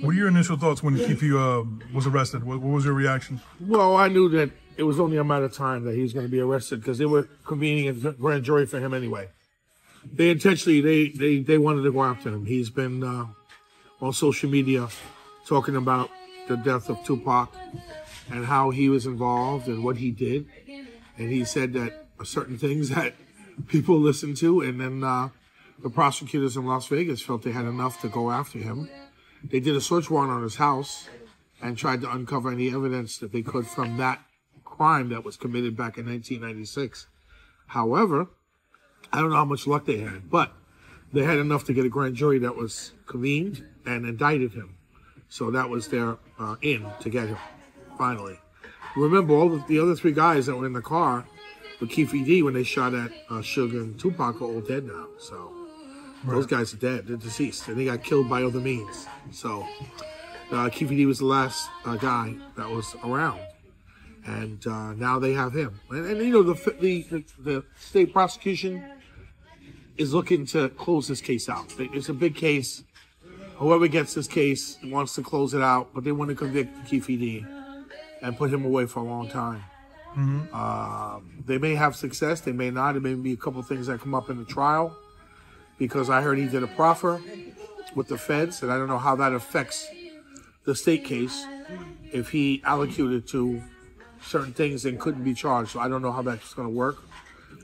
What are your initial thoughts when Keefe was arrested? What was your reaction? Well, I knew that it was only a matter of time that he was going to be arrested because they were convening a grand jury for him anyway. They intentionally, they wanted to go after him. He's been on social media talking about the death of Tupac and how he was involved and what he did. And he said that certain things that people listened to, and then the prosecutors in Las Vegas felt they had enough to go after him. They did a search warrant on his house and tried to uncover any evidence that they could from that crime that was committed back in 1996. However, I don't know how much luck they had, but they had enough to get a grand jury that was convened and indicted him. So that was their in to get him, finally. Remember, all the other three guys that were in the car with Keefe when they shot at Sugar and Tupac are all dead now. So those guys are dead. They're deceased. And they got killed by other means. So Keefe was the last guy that was around. And now they have him. And you know, the state prosecution is looking to close this case out. It's a big case. Whoever gets this case wants to close it out, but they want to convict Keefe and put him away for a long time. They may have success. They may not. There may be a couple of things that come up in the trial, because I heard he did a proffer with the feds, and I don't know how that affects the state case if he allocated to certain things and couldn't be charged. So I don't know how that's going to work.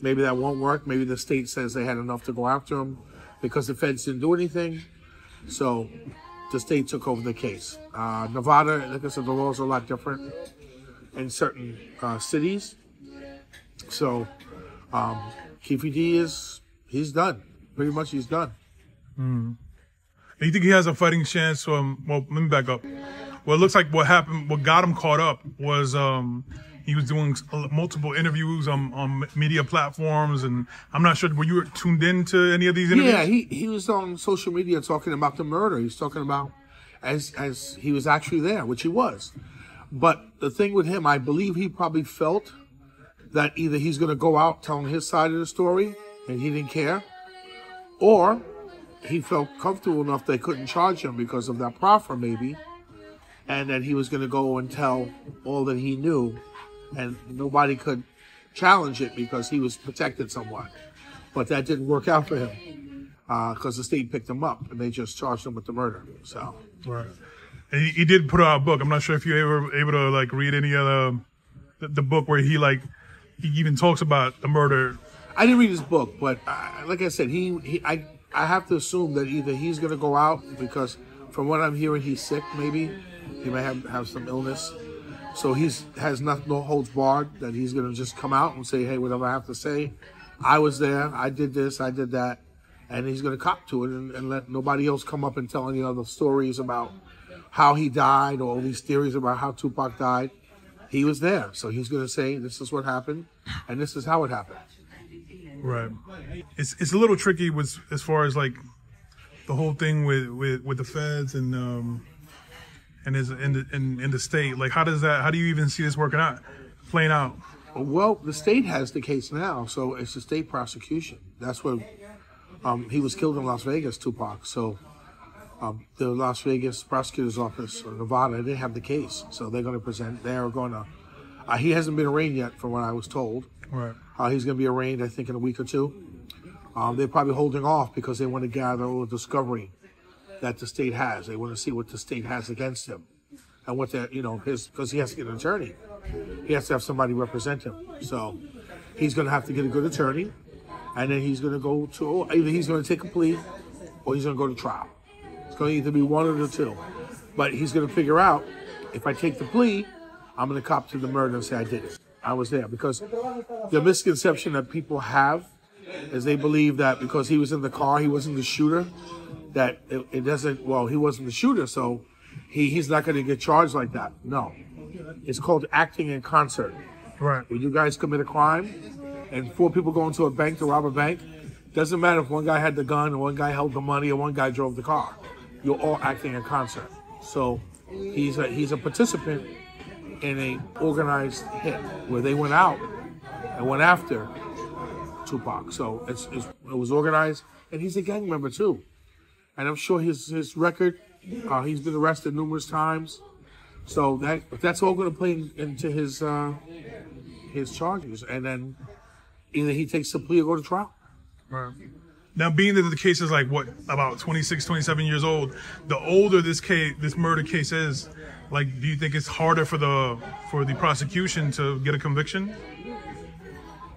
Maybe that won't work. Maybe the state says they had enough to go after him because the feds didn't do anything. So the state took over the case. Nevada, like I said, the laws are a lot different in certain cities. So Keefe he's done. Pretty much he's done. You think he has a fighting chance? Well, let me back up. Well, it looks like what happened, what got him caught up was he was doing multiple interviews on media platforms, and I'm not sure, were you tuned in to any of these interviews? Yeah, he was on social media talking about the murder. He's talking about as he was actually there, which he was. But the thing with him, I believe he probably felt that either he's going to go out telling his side of the story and he didn't care, or he felt comfortable enough they couldn't charge him because of that proffer maybe, and that he was going to go and tell all that he knew, and nobody could challenge it because he was protected somewhat. But that didn't work out for him because the state picked him up and they just charged him with the murder. So right. And he did put out a book. I'm not sure if you were able to like read any of the book where he even talks about the murder. I didn't read his book, but like I said, I have to assume that either he's going to go out because from what I'm hearing, he's sick. Maybe he may have some illness. So has no holds barred, that he's going to just come out and say, hey, whatever I have to say, I was there, I did this, I did that. And he's going to cop to it and let nobody else come up and tell any other stories about how he died or all these theories about how Tupac died. He was there. So he's going to say, this is what happened and this is how it happened. Right. It's a little tricky as far as like the whole thing with the feds and in the state. Like, how do you even see this playing out? Well, the state has the case now, so it's the state prosecution. That's what he was killed in Las Vegas, Tupac. So the Las Vegas prosecutor's office or Nevada, they have the case. So they're going to present. They are going to. He hasn't been arraigned yet, from what I was told. Right. He's going to be arraigned, I think, in a week or two. They're probably holding off because they want to gather all the discovery that the state has. They want to see what the state has against him and what that, because he has to get an attorney. He has to have somebody represent him. So he's going to have to get a good attorney, and then he's going to go to, either he's going to take a plea or he's going to go to trial. It's going to either be one of the two. But he's going to figure out, if I take the plea, I'm going to cop to the murder and say I did it. I was there. Because the misconception that people have is they believe that because he was in the car, he wasn't the shooter, that it doesn't, well, he wasn't the shooter, so he's not going to get charged like that. No. It's called acting in concert. Right. When you guys commit a crime and 4 people go into a bank to rob a bank, doesn't matter if one guy had the gun or one guy held the money or one guy drove the car. You're all acting in concert. So he's a participant in a organized hit where they went out and went after Tupac. So it was organized, and he's a gang member too. And I'm sure his record He's been arrested numerous times. So that's all going to play into his charges. And then either he takes the plea or go to trial. Right. Now, being that the case is like, what, about 26, 27 years old, the older this murder case is, like, do you think it's harder for the prosecution to get a conviction?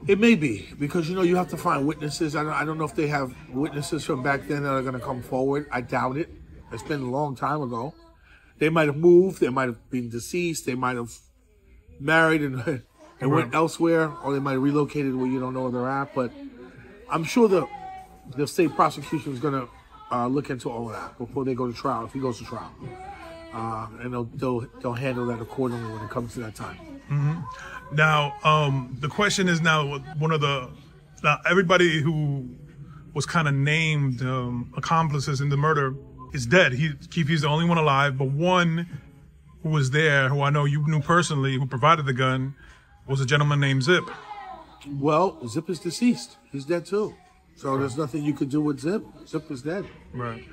It may be, because, you know, you have to find witnesses. I don't know if they have witnesses from back then that are going to come forward. I doubt it. It's been a long time ago. They might have moved. They might have been deceased. They might have married and went elsewhere, or they might have relocated where you don't know where they're at. But I'm sure the state prosecution is going to look into all of that before they go to trial, if he goes to trial. And they'll handle that accordingly when it comes to that time. Mm-hmm. Now, the question is now everybody who was kind of named accomplices in the murder is dead. Keefe's the only one alive, but one who was there, who I know you knew personally, who provided the gun, was a gentleman named Zip. Well, Zip is deceased. He's dead too. So there's nothing you could do with Zip. Zip is dead. Right.